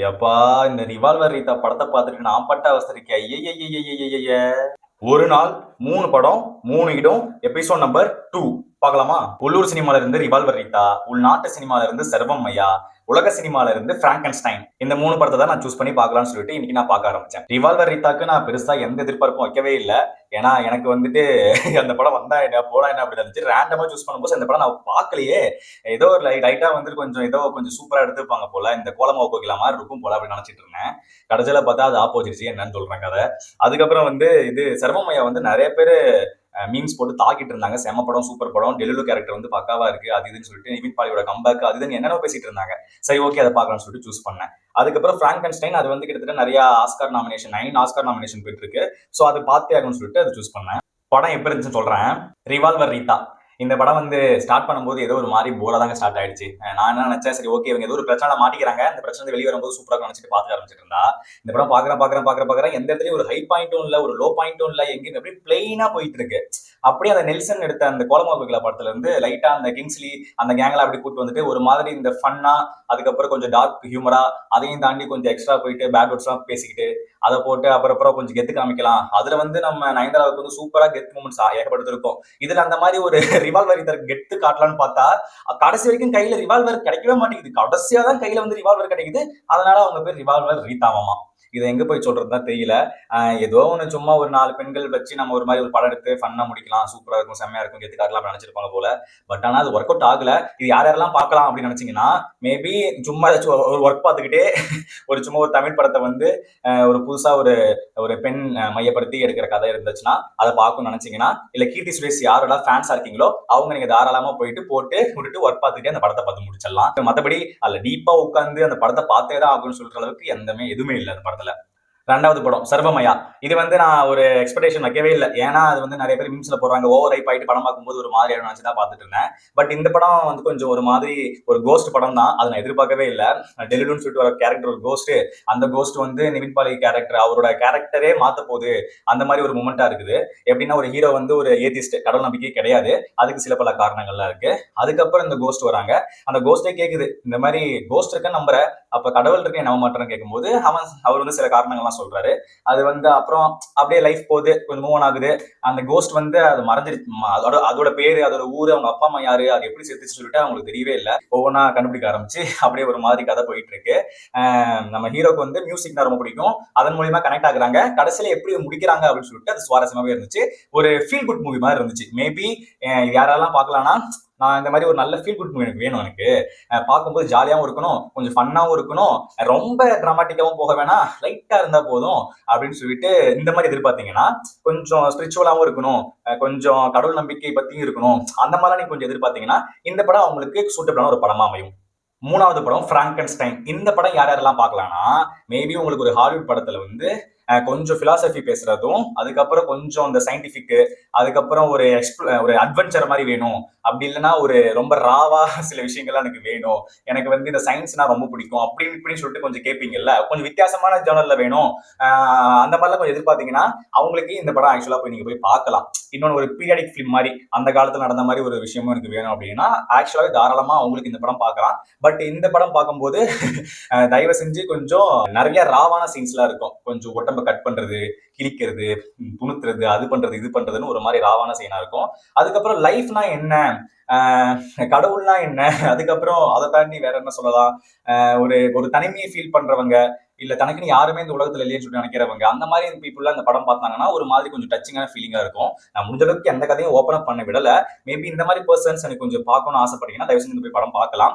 எப்பா இந்த ரிவால்வர் ரீதா படத்தை பார்த்துட்டு நான் பட்ட அவஸ்தை இருக்கேன். ஐயையையையையைய. ஒரு நாள் 3 படம் 3 இடம் எபிசோட் நம்பர் 2 பார்க்கலாமா? உள்ளூர் சினிமால இருந்து ரிவால்வர் ரீதா, உள்நாட்டு சினிமால இருந்து சர்வம் ஐயா, உலக சினிமால இருந்து பிராங்கன்ஸ்டைன். இந்த 3 படத்தை தான் நான் சூஸ் பண்ணி பார்க்கலாம்னு சொல்லிட்டு இன்னைக்கு நான் பார்க்க ஆரம்பிச்சேன். ரிவால்வர் ரீதாக்கு நான் பெருசா எந்த எதிர்பார்ப்பும் வைக்கவே இல்லை. ஏன்னா எனக்கு வந்துட்டு அந்த படம் வந்தா என்ன போனா என்ன அப்படி இருந்துச்சு. ரேண்டமா சூஸ் பண்ணும்போது இந்த படம் நான் பார்க்கலையே. ஏதோ ஒரு லைட்டா வந்துட்டு கொஞ்சம் சூப்பரா எடுத்துப்பாங்க போல, இந்த கோலமாவு கோகிலா மாதிரி இருக்கும் போல அப்படின்னு நினைச்சிட்டு இருந்தேன். கடைசியில பார்த்தா அது ஆப்போசிட் என்னன்னு சொல்றேன் கதை. அதுக்கப்புறம் இது சர்வமையா நிறைய பேரு மீம்ஸ் போட்டு தாக்கிட்டு இருந்தாங்க. செம படம், சூப்பர் படம், டெலுலு கேரக்டர் பக்காவா இருக்கு, அது இதுன்னு சொல்லிட்டு நிவின் பாலியோட கம்பேக் அது இதுன்னு என்னென்ன பேசிட்டு இருந்தாங்க. சரி ஓகே அதை பார்க்கலாம்னு சொல்லிட்டு சூஸ் பண்ணேன். அதுக்கப்புறம் பிராங்கன்ஸ்டைன் அது கிட்டத்தட்ட நிறைய ஆஸ்கார் நாமினேஷன் 9 ஆஸ்கார் நாமினேஷன் போயிட்டு இருக்கு. ஸோ அது பார்த்தே ஆகணும்னு சொல்லிட்டு அதை சூஸ் பண்ணேன். படம் எப்படி இருந்துச்சுன்னு சொல்றேன். ரிவால்வர் ரீதா இந்த படம் ஸ்டார்ட் பண்ணும்போது ஏதோ ஒரு மாதிரி போல தாங்க ஸ்டார்ட் ஆயிடுச்சு. நான் என்ன நினைச்சேன், சரி ஓகே இவங்க ஏதோ ஒரு பிரச்சனை மாட்டிக்கிறாங்க, இந்த பிரச்சனை வெளியே வரும்போது சூப்பராக நினைச்சிட்டு பார்த்து ஆரம்பிச்சிட்டு இருந்தா இந்த படம் பாக்குறேன் எந்த இடத்துலயும் ஒரு ஹை பாயிண்ட்டும் இல்ல, ஒரு லோ பாயிண்ட்டும் இல்ல, எங்கேயும் அப்படியே பிளெயினா போயிட்டு இருக்கு. அப்படியே அந்த நெல்சன் எடுத்த அந்த கோலமாவுக்குள்ள படத்துல இருந்து லைட்டா அந்த கிங்ஸ்லி அந்த கேங்ல அப்படி கூட்டு வந்துட்டு ஒரு மாதிரி இந்த ஃபன்னா, அதுக்கப்புறம் கொஞ்சம் டார்க் ஹியூமரா, அதையும் தாண்டி கொஞ்சம் எக்ஸ்ட்ரா போயிட்டு பேட் வேர்ட்ஸ் எல்லாம் பேசிக்கிட்டு அதை போட்டு அப்புறம் கொஞ்சம் கெத்து காமிக்கலாம். அதுல நம்ம நயன்தாராவுக்கு சூப்பரா கெத் மூமெண்ட்ஸ் ஏகப்படுத்திருக்கோம். இதுல அந்த மாதிரி ஒரு ரிவால்வர் கெத்து காட்டலான்னு பார்த்தா கடைசி வரைக்கும் கையில ரிவால்வர் கிடைக்கவே மாட்டேங்குது. கடைசியா தான் கையில ரிவால்வர் கிடைக்குது. அதனால அவங்க பேர் ரிவால்வர் ரீதாவாமா. இதை எங்க போய் சொல்றதுதான் தெரியல. ஏதோ ஒண்ணு சும்மா ஒரு 4 பெண்கள் வச்சு நம்ம ஒரு மாதிரி ஒரு படம் எடுத்து ஃபன்னா முடிக்கலாம், சூப்பரா இருக்கும், செம்மையா இருக்கும், கெத்து காட்டலாம் நினைச்சிருப்பாங்க போல. பட் ஆனா அது ஒர்க் அவுட் ஆகல. இது யாரெல்லாம் பார்க்கலாம் அப்படின்னு நினைச்சீங்கன்னா, மேபி சும்மா ஏதாச்சும் ஒரு ஒர்க் பார்த்துக்கிட்டே சும்மா ஒரு தமிழ் படத்தை ஒரு புதுசா ஒரு பெண் மையப்படுத்தி எடுக்கிற கதை இருந்துச்சுன்னா அதை பார்க்கணும்னு நினைச்சீங்கன்னா, இல்ல கீர்த்தி சுரேஷ் யாரெல்லாம் ஃபேன்ஸா இருக்கீங்களோ அவங்க நீங்க தாராளமா போட்டு விட்டுட்டு ஒர்க் பார்த்துக்கிட்டே அந்த படத்தை பார்த்து முடிச்சிடலாம். மற்றபடி அதுல டீப்பா உட்காந்து அந்த படத்தை பார்த்தே தான் ஆகும்னு சொல்ற அளவுக்கு எதுவுமே இல்லை அந்த படத்துல. ரெண்டாவது படம் சர்வமயா. இது நான் ஒரு எக்ஸ்பெக்டேஷன் வைக்கவே இல்லை. ஏன்னா அது நிறைய பேர் மீம்ஸ்ல போடுறாங்க, ஓவர் ஹைப் ஆயிட்டு படம் பார்க்கும்போது ஒரு மாதிரி நினைச்சு தான் பார்த்துட்டு இருந்தேன். பட் இந்த படம் கொஞ்சம் ஒரு மாதிரி ஒரு கோஸ்ட் படம் தான். அதை நான் எதிர்பார்க்கவே இல்லை. டெலுலுன்னு சொல்லிட்டு ஒரு கேரக்டர், ஒரு கோஸ்ட். அந்த கோஸ்ட் நிவின் பாலி கேரக்டர், அவரோட கேரக்டரே மாத்த போகுது. அந்த மாதிரி ஒரு மூமெண்டா இருக்குது. எப்படின்னா ஒரு ஹீரோ ஒரு ஏத்திஸ்ட், கடவுள் நம்பிக்கை கிடையாது, அதுக்கு சில பல காரணங்கள்லாம் இருக்கு. அதுக்கப்புறம் இந்த கோஸ்ட் வராங்க. அந்த கோஸ்டே கேக்குது, இந்த மாதிரி கோஸ்ட் இருக்க நம்புற, அப்ப கடவுள் இருக்க நம்ப மாட்டேன்னு கேட்கும்போது அவர் சில காரணங்கள்லாம் சொல்றாரு. அது அப்புறம் அப்படியே லைஃப் போகுது, கொஞ்சம் மூவ் ஆகுது. அந்த கோஸ்ட் அது மறைஞ்சிருச்சு. அதோட பேரு, அதோட ஊரு, அவங்க அப்பா அம்மா யாரு, அது எப்படி சேர்த்து சொல்லிட்டு அவங்களுக்கு தெரியவே இல்லை. ஒவ்வொன்றா கண்டுபிடிக்க ஆரம்பிச்சு அப்படியே ஒரு மாதிரி கதை போயிட்டு இருக்கு. நம்ம ஹீரோக்கு மியூசிக் ரொம்ப பிடிக்கும். அதன் மூலியமா கனெக்ட் ஆகுறாங்க. கடைசியில எப்படி முடிக்கிறாங்க அப்படின்னு சொல்லிட்டு அது சுவாரஸ்யமாவே இருந்துச்சு. ஒரு ஃபீல் குட் மூவி மாதிரி இருந்துச்சு. மேபி யாரெல்லாம் பார்க்கலாம்னா, நான் இந்த மாதிரி ஒரு நல்ல ஃபீல் குட் மூவி எனக்கு வேணும். எனக்கு பார்க்கும்போது ஜாலியாகவும் இருக்கணும், கொஞ்சம் ஃபன்னாகவும் இருக்கணும், ரொம்ப டிராமாட்டிக்காகவும் போக வேணாம், லைட்டா இருந்தா போதும் அப்படின்னு சொல்லிட்டு இந்த மாதிரி எதிர்பார்த்தீங்கன்னா, கொஞ்சம் ஸ்பிரிச்சுவலாகவும் இருக்கணும், கொஞ்சம் கடவுள் நம்பிக்கை பத்தியும் இருக்கணும், அந்த மாதிரிலாம் நீங்க கொஞ்சம் எதிர்பார்த்தீங்கன்னா இந்த படம் அவங்களுக்கு சூட்டபிளான ஒரு படமா அமையும். மூணாவது படம் பிராங்கன்ஸ்டைன். இந்த படம் யாரெல்லாம் பார்க்கலாம்னா, மேபி உங்களுக்கு ஒரு ஹாலிவுட் படத்துல கொஞ்சம் பிலாசபி பேசுறதும், அதுக்கப்புறம் கொஞ்சம் இந்த சயின்டிபிக், அதுக்கப்புறம் ஒரு அட்வென்ச்சர் மாதிரி வேணும். அப்படி இல்லைன்னா ஒரு ரொம்ப ராவா சில விஷயங்கள்லாம் எனக்கு வேணும், எனக்கு இந்த சயின்ஸ்னா ரொம்ப பிடிக்கும் இப்படின்னு சொல்லிட்டு கொஞ்சம் கேட்பீங்கல்ல, கொஞ்சம் வித்தியாசமான ஜேர்னல்ல வேணும், அந்த மாதிரிலாம் கொஞ்சம் எதிர்பார்த்தீங்கன்னா அவங்களுக்கு இந்த படம் ஆக்சுவலா நீங்க போய் பார்க்கலாம். இன்னொன்று ஒரு பீரியாடிக் ஃபிலிம் மாதிரி, அந்த காலத்துல நடந்த மாதிரி ஒரு விஷயமும் எனக்கு வேணும் அப்படின்னா ஆக்சுவலாவே தாராளமா அவங்களுக்கு இந்த படம் பார்க்கலாம். பட் இந்த படம் பார்க்கும்போது தயவு செஞ்சு கொஞ்சம் நிறைய ராவான சீன்ஸ்லாம் இருக்கும். கொஞ்சம் உடம்ப கட் பண்றது, கிழிக்கிறது, துணுத்துறது, அது பண்றது, இது பண்றதுன்னு ஒரு மாதிரி ராவான சீனா இருக்கும். அதுக்கப்புறம் லைஃப்னா என்ன, கடவுள்னா என்ன, அதுக்கப்புறம் அதை தாண்டி வேற என்ன சொல்லலாம், ஒரு தனிமையை ஃபீல் பண்றவங்க, இல்ல தனக்குன்னு யாருமே இந்த உலகத்துல இல்லைன்னு சொல்லி நினைக்கிறவங்க, அந்த மாதிரி பீப்புள் அந்த படம் பார்த்தாங்கன்னா ஒரு மாதிரி கொஞ்சம் டச்சிங்கான ஃபீலிங்கா இருக்கும். நான் முடிஞ்ச அளவுக்கு எந்த கதையும் ஓப்பன் அப் பண்ண விடல. மேபி இந்த மாதிரி பர்சன்ஸ் எனக்கு கொஞ்சம் பார்க்கணும்னு ஆசைப்பட்டீங்கன்னா தயவு செஞ்சு போய் படம் பார்க்கலாம்.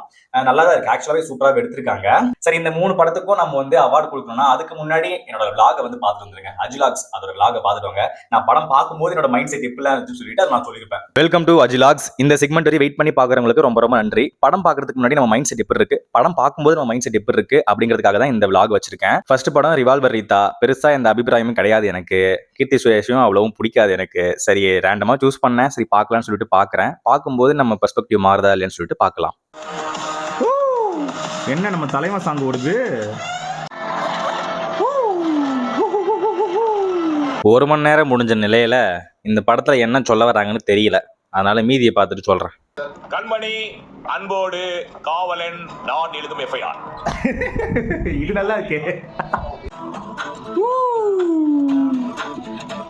நல்லா தான் இருக்கு, ஆக்சுவலாவே சூப்பராக எடுத்திருக்காங்க. சரி, இந்த 3 படத்துக்கும் நம்ம அவார்டு கொடுக்கணும்னா அதுக்கு முன்னாடி என்னோட விளாக பார்த்துட்டு வந்துருங்க. அஜிலாக்ஸ் அதோட விளாக பார்த்துட்டு நான் படம் பார்க்கும்போது என்னோட மைண்ட் செட் இப்படிலாம் இருந்துச்சு சொல்லிட்டு நான் சொல்லியிருப்பேன். Welcome to Agilax. இந்த செக்மெண்ட் வரை வெயிட் பண்ணி பார்க்குறவங்களுக்கு ரொம்ப ரொம்ப நன்றி. படம் பார்க்கறதுக்கு முன்னாடி நம்ம மைண்ட் செட் எப்படி இருக்கு, படம் பார்க்கும்போது நம்ம மைண்ட் செட் எப்படி இருக்கு அப்படிங்கிறதுக்காக தான் இந்த விளாக் வச்சிருக்கேன். ஃபர்ஸ்ட் படம் ரிவால்வர் ரீதா. பெருசா இந்த அபிப்பிராயமும் கிடையாது எனக்கு. கீர்த்தி சுரேஷும் அவ்வளவும் பிடிக்காது எனக்கு. சரி ரேண்டமா சூஸ் பண்ணேன், சரி பார்க்கலாம்னு சொல்லிட்டு பார்க்குறேன். பார்க்கும்போது நம்ம பெர்ஸ்பெக்டிவ் மாறுதா இல்லைன்னு சொல்லிட்டு பார்க்கலாம். என்ன நம்ம தலைவா சாங் ஓடுது? 1 மணி நேரம் முடிஞ்ச நிலையில இந்த படத்துல என்ன சொல்ல வராங்கன்னு தெரியல. அதனால மீதியை பார்த்துட்டு சொல்றேன். கண்மணி அன்போடு காவலன் நான் எழுதும் எஃப்ஐஆர். இது நல்லா இருக்கே.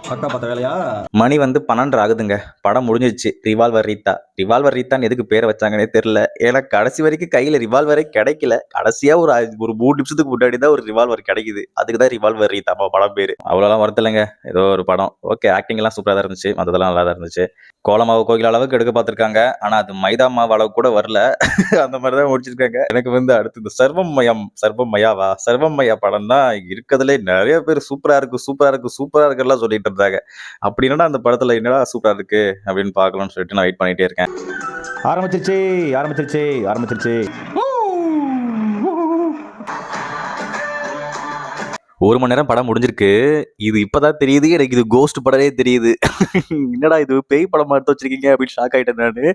பக்கா பார்த்த வேலையா? மணி வந்து 12 ஆகுதுங்க. படம் முடிஞ்சிருச்சு. ரிவால்வர் ரீத்தா. ரிவால்வர் ரீத்தான்னு எதுக்கு பேரை வச்சாங்கன்னே தெரியல. ஏன்னா கடைசி வரைக்கும் கையில ரிவால்வரே கிடைக்கல. கடைசியா ஒரு 3 நிமிஷத்துக்கு முன்னாடி தான் ஒரு ரிவால்வர் கிடைக்குது. அதுக்கு தான் ரிவால்வர் ரீத்தா படம் பேரு. அவ்வளோலாம் வருத்தலைங்க. ஏதோ ஒரு படம். ஓகே, ஆக்டிங் எல்லாம் சூப்பரா தான் இருந்துச்சு. மற்றதெல்லாம் நல்லா தான் இருந்துச்சு. கோலமாவு கோகில அளவுக்கு எடுக்க பார்த்திருக்காங்க. ஆனா அது மைதா மாவு அளவுக்கு கூட வரல. அந்த மாதிரி தான் முடிச்சிருக்காங்க. எனக்கு வந்து அடுத்து இந்த சர்வம் மயாவா சர்வம் மயா படம் தான் இருக்கிறதுலே நிறைய பேர் சூப்பரா இருக்குலாம் சொல்லிட்டு இருந்தாங்க. அப்படி என்னடா அந்த படத்துல என்னடா சூப்பரா இருக்கு அப்படின்னு பார்க்கலாம்னு சொல்லிட்டு நான் வெயிட் பண்ணிட்டே இருக்கேன். ஆரம்பிச்சிருச்சு. 1 மணி நேரம் படம் முடிஞ்சிருக்கு. இது இப்பதான் தெரியுது எனக்கு, இது கோஸ்ட் படமே தெரியுது. என்னடா இது பேய் படம் எடுத்து வச்சிருக்கீங்க அப்படின்னு ஷாக் ஆயிட்டேன் நானு.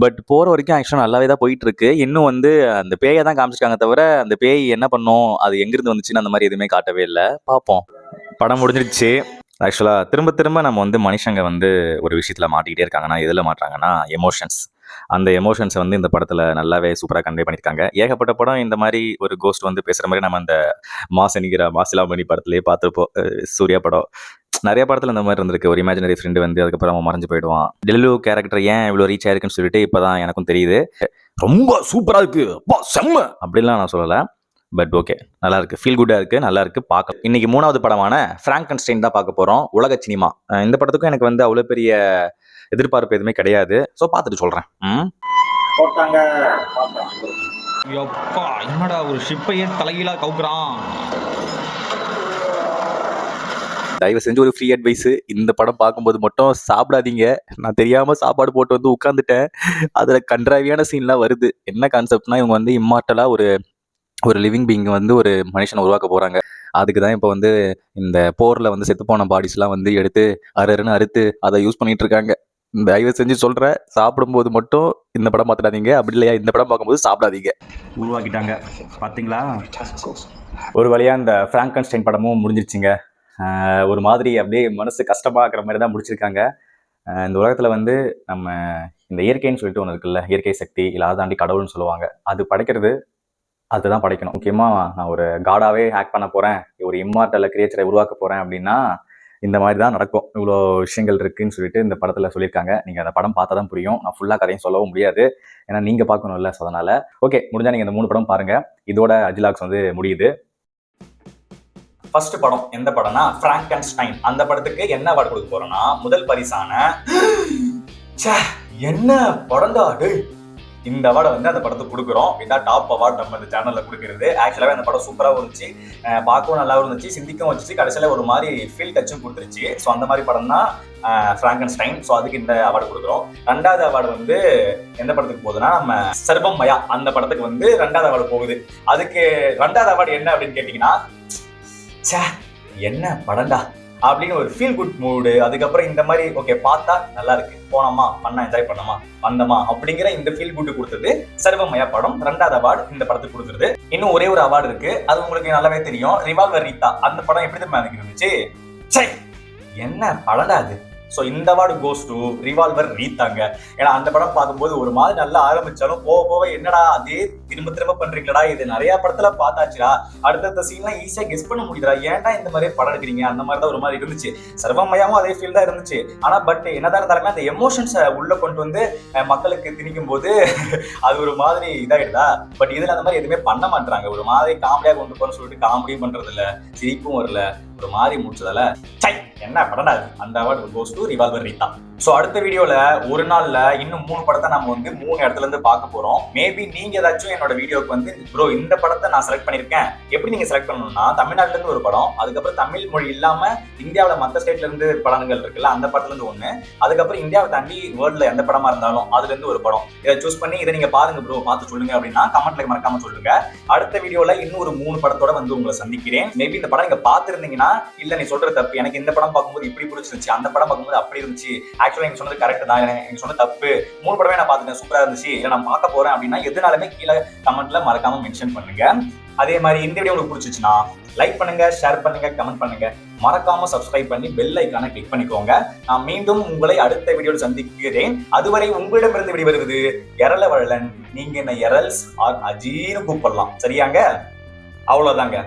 பட் போற வரைக்கும் ஆக்சுவலா நல்லாவே தான் போயிட்டு இருக்கு. இன்னும் வந்து அந்த பேயை தான் காமிச்சிருக்காங்க தவிர அந்த பேய் என்ன பண்ணும், அது எங்கிருந்து வந்துச்சுன்னு அந்த மாதிரி எதுவுமே காட்டவே இல்லை. பார்ப்போம். படம் முடிஞ்சிருச்சு. ஆக்சுவலா திரும்ப நம்ம வந்து மனுஷங்க வந்து ஒரு விஷயத்துல மாட்டிக்கிட்டே இருக்காங்கன்னா எதுல மாட்டுறாங்கன்னா எமோஷன்ஸ். அந்த எமோஷன்ஸை வந்து இந்த படத்துல நல்லாவே சூப்பராக கன்வே பண்ணியிருக்காங்க. ஏகப்பட்ட படம் இந்த மாதிரி ஒரு கோஸ்ட் வந்து பேசுற மாதிரி நம்ம அந்த மாசிலாமணி படத்துலேயே பார்த்துருப்போம். சூர்யா படம் நிறைய படத்துல இந்த மாதிரி இருந்திருக்கு. ஒரு இமேஜினரி ஃப்ரெண்டு வந்து அதுக்கப்புறம் அவன் மறைஞ்சு போயிடுவான். டெல்லு கேரக்டர் ஏன் இவ்வளோ ரீச் ஆயிருக்குன்னு சொல்லிட்டு இப்போதான் எனக்கும் தெரியுது. ரொம்ப சூப்பரா இருக்கு, அப்பா செம்ம அப்படின்லாம் நான் சொல்லலை. பட் ஓகே, நல்லா இருக்கு, ஃபீல் குட்டா இருக்கு, நல்லா இருக்கு பார்க்க. இன்னைக்கு 3வது படமான பிராங்கன்ஸ்டைன் தான் பார்க்க போறோம். உலக சினிமா. இந்த படத்துக்கும் எனக்கு வந்து அவ்வளோ பெரிய எதிர்பார்ப்பு எதுவுமே கிடையாது. ஸோ பார்த்துட்டு சொல்றேன். போட்டாங்க. எப்பா என்னடா ஒரு ஷிப்பையே தலைகீழா கவுக்குறான். தயவு செஞ்சு ஒரு ஃப்ரீ அட்வைஸ், இந்த படம் பார்க்கும்போது மட்டும் சாப்பிடாதீங்க. நான் தெரியாம சாப்பாடு போட்டு வந்து உட்காந்துட்டேன். அதுல கன்றாவியான சீன்லாம் வருது. என்ன கான்செப்ட்னா, இவங்க வந்து இம்மார்ட்டலா ஒரு லிவிங் பீயிங் வந்து ஒரு மனுஷனை உருவாக்க போறாங்க. அதுக்கு தான் இப்போ வந்து இந்த போர்ல வந்து செத்து போன பாடிஸ்லாம் வந்து எடுத்து அருன்னு அறுத்து அதை யூஸ் பண்ணிட்டு இருக்காங்க. தயவு செஞ்சு சொல்றேன், சாப்பிடும்போது மட்டும் இந்த படம் பார்த்துடாதீங்க. அப்படி இல்லையா இந்த படம் பார்க்கும்போது சாப்பிடாதீங்க. உருவாக்கிட்டாங்க பாத்தீங்களா? ஒரு வழியா இந்த பிராங்கன்ஸ்டைன் படமும் முடிஞ்சிருச்சுங்க. ஒரு மாதிரி அப்படியே மனசு கஷ்டமாக்குற மாதிரி தான் முடிச்சிருக்காங்க. இந்த உலகத்துல வந்து நம்ம இந்த இயற்கைன்னு சொல்லிட்டு ஒன்று இருக்குல்ல, இயற்கை சக்தி இல்லை அதை தாண்டி கடவுள்னு சொல்லுவாங்க. அது படைக்கிறது அதுதான் படைக்கணும். முக்கியமாக நான் ஒரு காடாவே ஹேக் பண்ண போகிறேன், ஒரு இம்மார்டல் கிரியேச்சரை உருவாக்க போகிறேன் அப்படின்னா இந்த மாதிரி தான் நடக்கும். இவ்வளோ விஷயங்கள் இருக்குன்னு சொல்லிட்டு இந்த படத்தில் சொல்லியிருக்காங்க. நீங்கள் அந்த படம் பார்த்தா தான் புரியும். நான் ஃபுல்லாக கதையும் சொல்லவும் முடியாது, ஏன்னா நீங்கள் பார்க்கணும்ல. ஸோ அதனால் ஓகே, முடிஞ்சால் நீங்கள் இந்த 3 படம் பாருங்கள். இதோட அஜிலாக்ஸ் வந்து முடியுது. ஃபர்ஸ்ட் படம் எந்த படம்னா பிராங்கன்ஸ்டைன். அந்த படத்துக்கு என்ன அவார்டு கொடுக்க போறோம்னா, முதல் பரிசான என்ன படம்டா இந்த அவார்டை வந்து அந்த படத்துக்கு கொடுக்குறோம். இதான் டாப் அவார்டு நம்ம இந்த சேனல்ல கொடுக்குறது. ஆக்சுவலாவே அந்த படம் சூப்பராகவும் இருந்துச்சு, பார்க்கவும் நல்லா இருந்துச்சு, சிந்திக்கவும் வச்சுச்சு, கடைசியில ஒரு மாதிரி ஃபீல் டச்சும் கொடுத்துருச்சு. ஸோ அந்த மாதிரி படம் தான் பிராங்கன்ஸ்டைன். ஸோ அதுக்கு இந்த அவார்டு கொடுக்குறோம். 2வது அவார்டு வந்து எந்த படத்துக்கு போகுதுன்னா, நம்ம சர்வம் மயா அந்த படத்துக்கு வந்து 2வது அவார்டு போகுது. அதுக்கு 2வது அவார்டு என்ன அப்படின்னு கேட்டீங்கன்னா, என்ன படம்டா அப்படின்னு ஒரு ஃபீல் குட் மூடு. அதுக்கப்புறம் இந்த மாதிரி ஓகே பார்த்தா நல்லா இருக்கு, போனோமா பண்ணா என்ஜாய் பண்ணோமா வந்தோமா அப்படிங்கிற இந்த ஃபீல் குட் கொடுத்தது சர்வமயா படம். 2வது அவார்டு இந்த படத்துக்கு கொடுத்துருது. இன்னும் ஒரே ஒரு அவார்டு இருக்கு, அது உங்களுக்கு நல்லாவே தெரியும். ரிவால்வர் ரீத்தா. அந்த படம் எப்படி தான் இருந்துச்சு, என்ன படம்டா அது. ஸோ இந்த அவார்டு கோஸ் டு ரிவால்வர் ரீத்தாங்க. ஏன்னா அந்த படம் பார்க்கும்போது ஒரு மாதிரி நல்லா ஆரம்பிச்சாலும் போக போக என்னடா அதே திரும்ப பண்றீங்களா, இது நிறைய படத்துல பார்த்தாச்சுடா, அடுத்தடுத்த சீன்லாம் ஈஸியா கெஸ் பண்ண முடியுதா, ஏன்டா இந்த மாதிரி படம் எடுக்கிறீங்க, அந்த மாதிரி தான் ஒரு மாதிரி இருந்துச்சு. சர்வமயாவும் அதே ஃபீல் தான் இருந்துச்சு. ஆனா பட் என்னதான் இருந்தாலுமே அந்த எமோஷன்ஸை உள்ள கொண்டு வந்து மக்களுக்கு திணிக்கும் போது அது ஒரு மாதிரி இதாகிடுதா. பட் இதுல அந்த மாதிரி எதுவுமே பண்ண மாட்டாங்க. ஒரு மாதிரி காமெடியா கொண்டு போன்னு சொல்லிட்டு காமெடியும் பண்றது இல்ல, சிரிப்பும் வரல, ஒரு மாதிரி முடிச்சதால என்ன படம்டா அந்த award goes to revolver reetha. So அடுத்த வீடியோல ஒரு நாள்ல இன்னும் 3 படத்தை நம்ம வந்து 3 இடத்துல இருந்து பார்க்க போறோம். மேபி நீங்க ஏதாச்சும் என்னோட வீடியோக்கு வந்து ப்ரோ இந்த படத்தை நான் செலக்ட் பண்ணிருக்கேன், எப்படி நீங்க செலக்ட் பண்ணணும்னா, தமிழ்நாட்டுல இருந்து ஒரு படம், அதுக்கப்புறம் தமிழ் மொழி இல்லாம இந்தியாவில மற்ற ஸ்டேட்ல இருந்து படங்கள் இருக்குல்ல, அந்த படத்துல இருந்து ஒண்ணு, அதுக்கப்புறம் இந்தியாவை தாண்டி வேர்ல்ட்ல எந்த படமா இருந்தாலும் அதுல இருந்து ஒரு படம், இதை சூஸ் பண்ணி இதை நீங்க பாருங்க ப்ரோ, பார்த்து சொல்லுங்க அப்படின்னா கமெண்ட்ல மறக்காம சொல்லுங்க. அடுத்த வீடியோல இன்னும் ஒரு 3 படத்தோட வந்து உங்களை சந்திக்கிறேன். மேபி இந்த படம் நீங்க பார்த்திருந்தீங்கன்னா, இல்ல நீ சொல்ற தப்பு, எனக்கு இந்த படம் பார்க்கும்போது இப்படி பிடிச்சிருந்துச்சு, அந்த படம் பார்க்கும்போது அப்படி இருந்துச்சு, ஆக்சுவலா நீங்க சொன்னது கரெக்ட் தான், நீங்க சொன்ன தப்பு, 3 படமே நான் பார்த்துட்டேன், சூப்பரா இருந்துச்சு, இல்லை நான் பார்க்க போறேன் அப்படின்னா எதுனாலுமே கீழே கமெண்ட்ல மறக்காம மென்ஷன் பண்ணுங்க. அதே மாதிரி இந்த வீடியோ உங்களுக்கு பிடிச்சிச்சுன்னா லைக் பண்ணுங்க, ஷேர் பண்ணுங்க, கமெண்ட் பண்ணுங்க, மறக்காம சப்ஸ்கிரைப் பண்ணி பெல் ஐக்கானை கிளிக் பண்ணிக்கோங்க. நான் மீண்டும் உங்களை அடுத்த வீடியோவில் சந்திக்கிறேன். அதுவரை உங்களிடமிருந்து விடைபெறுவது எரளவழலன். நீங்க என்ன எரல்ஸ் ஆர் அஜீன்னு கூப்பிடலாம், சரியாங்க? அவ்வளவுதாங்க.